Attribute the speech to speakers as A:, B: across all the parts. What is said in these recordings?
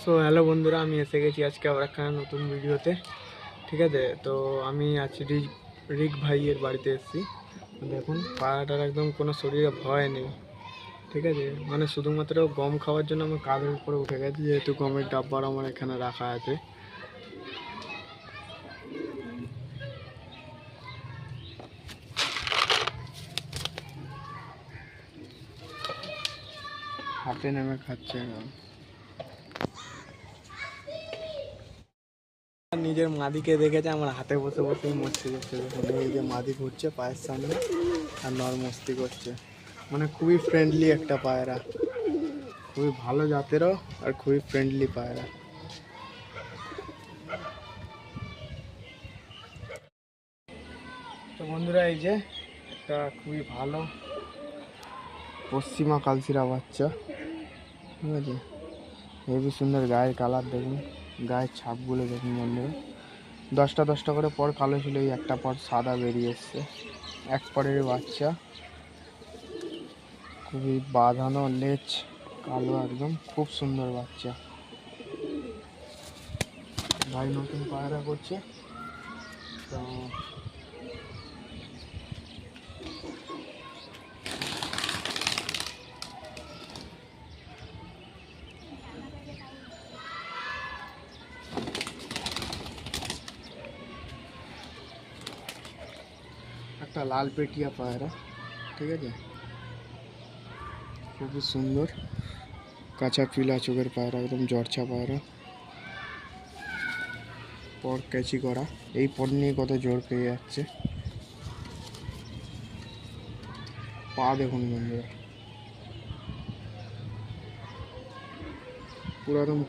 A: So hello বন্ধুরা, আমি এসে গেছি আজকে আবার একটা নতুন ভিডিওতে। ঠিক আছে, তো আমি আছি রিক ভাইয়ের বাড়িতে এসেছি। দেখুন পাড়াটার একদম কোনো শরীরে ভয় নেই। ঠিক আছে, মানে শুধুমাত্র গম খাওয়ার জন্য আমার কাঁধের উপরে উঠে গেছে, যেহেতু গমের ডাব্বার আমার এখানে রাখা আছে। হাতে নেমে খাচ্ছে নিজের মাদিকে দেখেছে আমার হাতে বসে বসেই মস্তি করছে। দেখুন এই যে মাদি ঘুরছে পায়ের সামনে আর মস্তি করছে। মানে খুবই ফ্রেন্ডলি একটা পায়রা, খুবই ভালো জাতেরও আর খুবই ফ্রেন্ডলি পায়রা। তো বন্ধুরা, এই যে একটা খুবই ভালো পশ্চিমা কালচিরা বাচ্চা। ঠিক আছে, হেবি সুন্দর গায়ের কালার দেখুন, গায়ের ছাপগুলো দেখুন বন্ধুরা। 10টা করে পর কালো ছিল, এই একটা পর সাদা বেরিয়ে এসছে। এক পরের বাচ্চা, খুবই বাঁধানো লেজ, কালো একদম, খুব সুন্দর বাচ্চা। ভাই নতুন পায়রা করছে, তো একটা লাল পেটিয়া পায়রা। ঠিক আছে, খুবই সুন্দর কাঁচা পিলা চোখের পায়রা, একদম জর্চা পায়রা। পর ক্যাচি করা, এই পর নিয়ে কত জোর পেয়ে যাচ্ছে। পা দেখুন বন্ধুরা, পুরো একদম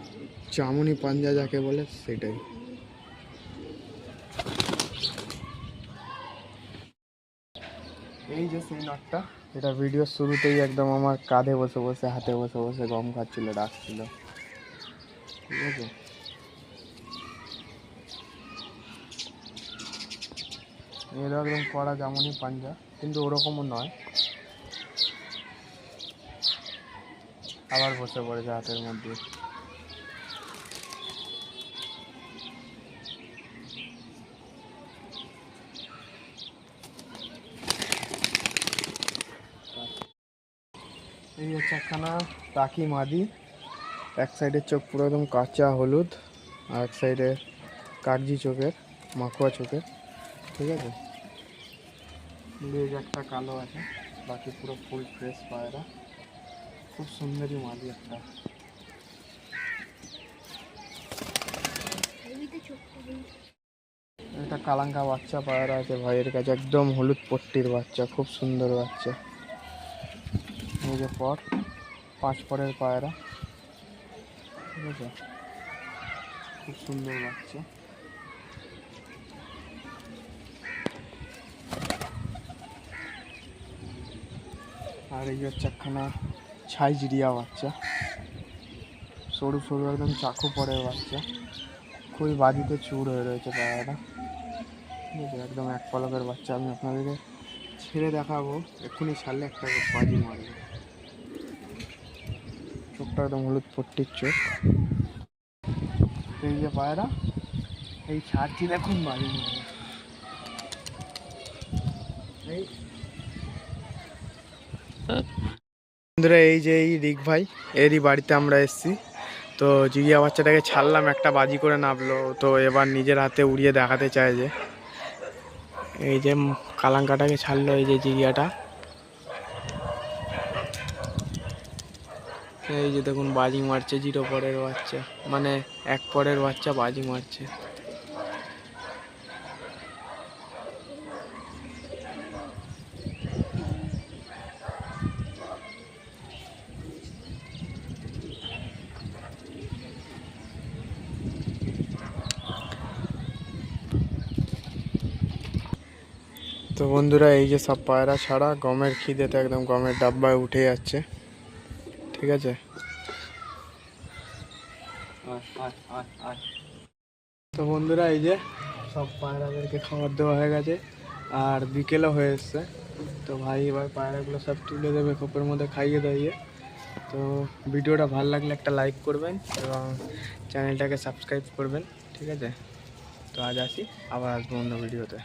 A: চামনি পাঞ্জা যাকে বলে সেটাই। এই যে সেই নটটা, এটা ভিডিওর শুরুতেই একদম আমার কাঁধে বসে বসে, হাতে বসে বসে গম খাচ্ছিল, ডাকছিল। ঠিক আছে, এর একদম কড়া যেমনই পাঞ্জা, কিন্তু ওরকমও নয়। আবার বসে পড়েছে হাতের মধ্যে। এই হচ্ছে একখানা টাকি মাদি। এক সাইডের চোখ পুরো একদম কাঁচা হলুদ, আর এক সাইডে কাগজি চোখের, মাখুয়া চোখের। ঠিক আছে, লেজ একটা কালো আছে, বাকি পুরো ফুল ফ্রেশ পায়রা। খুব সুন্দরী মাদি একটা। একটা কালাঙ্কা বাচ্চা পায়রা আছে ভাইয়ের কাছে, একদম হলুদ পট্টির বাচ্চা, খুব সুন্দর বাচ্চা। এই যে পর 5 পরের পায়রা। ঠিক আছে, খুব সুন্দর বাচ্চা। আর এই হচ্ছে একখানা ছাই জিরিয়া বাচ্চা, সরু সরু একদম চাকু পরের বাচ্চা, খুবই বাজিতে চুর হয়ে রয়েছে পায়রাটা। ঠিক আছে, একদম এক পলকের বাচ্চা। আমি আপনাদেরকে ছেড়ে দেখাবো, এক্ষুনি ছাড়লে একটা বাজি মারবে। চোখটা একদম হলুদ পট্টির চোখ। এই যে পায়রা, এই ছাড়ছি দেখুন বাজি মারবে। এই বন্ধুরা, এই যে এই রিক ভাই, এরই বাড়িতে আমরা এসেছি। তো জিরিয়া বাচ্চাটাকে ছাড়লাম, একটা বাজি করে নামলো, তো এবার নিজের হাতে উড়িয়ে দেখাতে চায়। যে এই যে কালাঙ্কাটাকে ছাড়লো, এই যে জিরিয়াটা, এই যে দেখুন বাজি মারছে। 0 পরের বাচ্চা, মানে 1 পরের বাচ্চা বাজি মারছে। তো বন্ধুরা, এই যে সব পায়রা ছাড়া গমের খিদেতে একদম গমের ডাব্বায় উঠে যাচ্ছে। ঠিক আছে, তো বন্ধুরা, এই যে সব পায়রাদেরকে খাবার দেওয়া হয়ে গেছে, আর বিকেলও হয়ে এসছে। তো ভাই এবার পায়রাগুলো সব তুলে দেবে খোপের মধ্যে খাইয়ে দাইয়ে। তো ভিডিওটা ভালো লাগলে একটা লাইক করবেন এবং চ্যানেলটাকে সাবস্ক্রাইব করবেন, ঠিক আছে? তো আজ আসি, আবার আসবো অন্য ভিডিওতে।